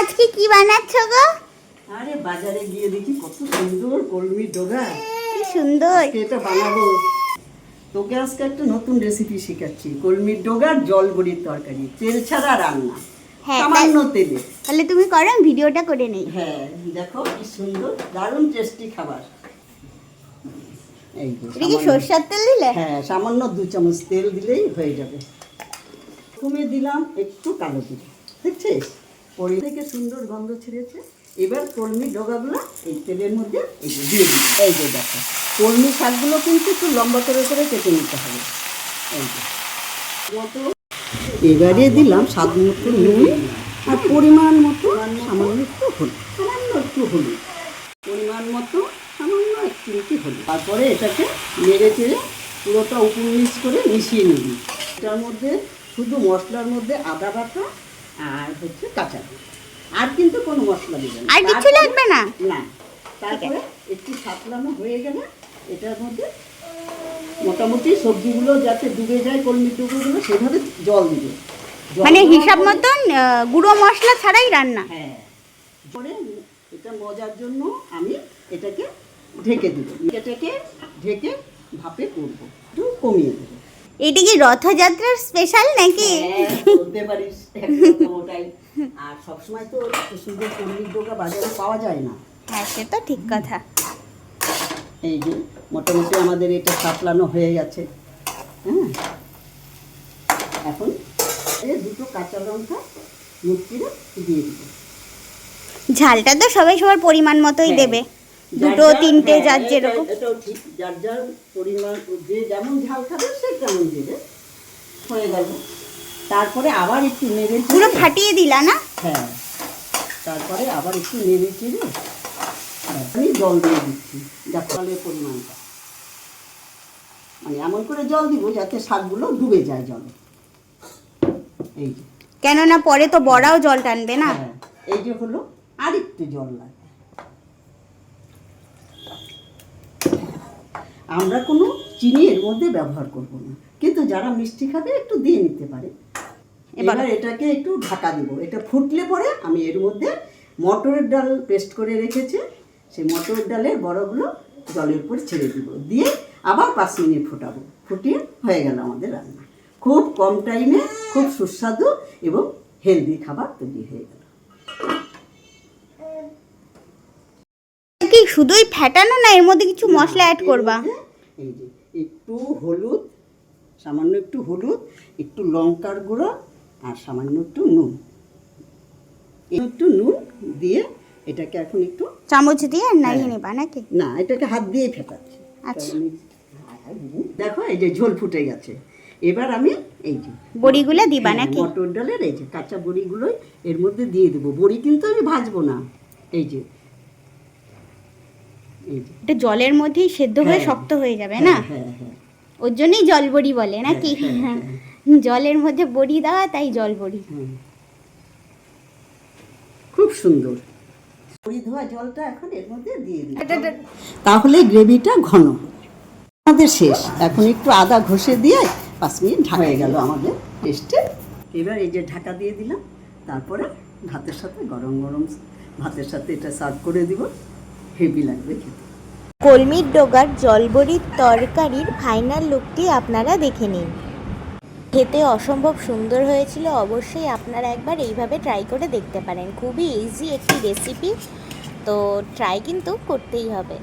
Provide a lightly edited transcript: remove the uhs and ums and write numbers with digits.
আজকে কি বানাচ্ছো গো? আরে বাজারে গিয়ে দেখি কত সুন্দর কলমির ডগা। কি সুন্দর। এটা বানাবো। তোকে আজকে একটা নতুন রেসিপি শেখাচ্ছি, কলমির ডগার জল বড়ির তরকারি, তেল ছাড়া রান্না। হ্যাঁ, সামান্য তেলে। তাহলে তুমি করো, আমি ভিডিওটা করে নেই। হ্যাঁ দেখো কি সুন্দর, দারুণ টেস্টি খাবার। এই যে এটা কি সরষের তেল দিলে? হ্যাঁ, সামান্য 2 চামচ তেল দিলেই হয়ে যাবে। প্রথমে দিলাম একটু কালো জিরে, দেখছিস পরি থেকে সুন্দর গন্ধ ছেড়েছে। এবার কলমি ডগাগুলো এই তেলের মধ্যে এই যে দিয়ে দিই। এই যে দেখো, কলমি শাকগুলো কিন্তু একটু লম্বা করে করে কেটে নিতে হবে। এই যে মতো এবারে দিলাম স্বাদ মতো নুন আর পরিমাণ মতো সামান্য একটু হলুদ, সামান্য একটু হলুদ, পরিমাণ মতো সামান্য একটু হলুদ। তারপরে এটাকে নেড়ে চেড়ে পুরোটা উপর নিচ করে মিশিয়ে নিবি। এটার মধ্যে শুধু মশলার মধ্যে আদা বাটা আর হচ্ছে কাঁচা, আর কিন্তু কোনো মশলা দিবেন না, আর কিছু লাগবে না। না। তারপরে একটু সাতলানো হয়ে গেলে এটার মধ্যে মোটামুটি সবজিগুলো যাতে ডুবে যায়, কলমি টুকরোগুলো সেভাবে জল দিবে। মানে হিসাব মতন গুঁড়ো মশলা ছাড়াই রান্না। হ্যাঁ, পরে এটা মজার জন্য আমি এটাকে ঢেকে দেবো। এটাকে ঢেকে ভাপে করবো, একটু কমিয়ে দেবো। এটা কি রথযাত্রার স্পেশাল নাকি? বলতে পারিস একদম ওটাই। আর সবসময় তো সুন্দর কলমির ডগা বাজারে পাওয়া যায় না। হ্যাঁ, সে তো ঠিক কথা। এই যে মোটামুটি আমাদের এটা সাতলানো হয়ে গেছে। হ্যাঁ, এখন এই দুটো কাঁচা লঙ্কা মুচড়ে দিয়ে দিব। ঝালটা তো সবাই সবার পরিমাণ মতোই দেবে, দুটো তিনটে যার যেরকম। এটাও ঠিক, যার যার পরিমাণ, যে যেমন ঝাল খাবে সে তেমন দেবে। হয়ে গেল। তারপরে আবার একটু নেড়ে পুরো ফাটিয়ে দিলা না? হ্যাঁ, তারপরে আবার একটু নেড়ে চেড়ে আমি জল দিয়ে দিচ্ছি, যা জলের পরিমাণটা মানে এমন করে জল দিব যাতে শাকগুলো ডুবে যায় জলে। এই যে, কেননা পরে তো বড়াও জল টানবে না। হ্যাঁ, এই যে হলো, আর একটু জল লাগে। আমরা কোনো চিনি এর মধ্যে ব্যবহার করব না, কিন্তু যারা মিষ্টি খাবে একটু দিয়ে নিতে পারে। এবার এটাকে একটু ঢাকা দিব। এটা ফুটলে পরে আমি এর মধ্যে মটরের ডাল পেস্ট করে রেখেছি, সেই মটরের ডালের বড়গুলো জলের উপর ছেড়ে দিব, দিয়ে আবার 5 মিনিট ফোটাবো। ফুটিয়ে হয়ে গেল আমাদের রান্না। খুব কম টাইমে খুব সুস্বাদু এবং হেলদি খাবার তৈরি হয়ে গেল। কি শুধুই ফ্যাটানো না, এর মধ্যে কিছু মশলা অ্যাড করবা? এই যে একটু হলুদ, সামান্য একটু হলুদ, একটু লঙ্কার গুঁড়ো আর সামান্য একটু নুন, একটু নুন দিয়ে এটাকে এখন একটু চামচ দিয়ে নাড়িয়ে নেবা নাকি? না, এটাকে হাত দিয়ে ফেটাচ্ছি। আচ্ছা, দেখো এই যে ঝোল ফুটে গেছে। এবার আমি এই যে বড়িগুলো দিবা নাকি? মটর ডালের এই যে কাঁচা বড়িগুলোই এর মধ্যে দিয়ে দেবো। বড়ি কিন্তু আমি ভাজবো না। এই যে এটা জলের মধ্যেই সেদ্ধ হয়ে শক্ত হয়ে যাবে না? হ্যাঁ হ্যাঁ, ওর জন্যই জল বড়ি বলে নাকি? হ্যাঁ। জলের মধ্যে বড়ি দেওয়া, তাই জল বড়ি। খুব সুন্দর। বড়ি ধোয়া জলটা এখন এর মধ্যে দিয়ে দিই, তাহলে গ্রেভিটা ঘন হবে। আমাদের শেষ। এখন একটু আদা ঘষে দিয়ে 5 মিনিট ঢাকা গেল আমাদের টেস্টে। এবার এই যে ঢাকা দিয়ে দিলাম, তারপরে ভাতের সাথে গরম গরম ভাতের সাথে এটা সার্ভ করে দিব। হেভি লাগবে খেতে। কলমির ডগার জলবড়ির তরকারির ফাইনাল লুকটি আপনারা দেখে নিন। খেতে অসম্ভব সুন্দর হয়েছিল। অবশ্যই আপনারা একবার এইভাবে ট্রাই করে দেখতে পারেন। খুবই ইজি একটি রেসিপি, তো ট্রাই কিন্তু করতেই হবে।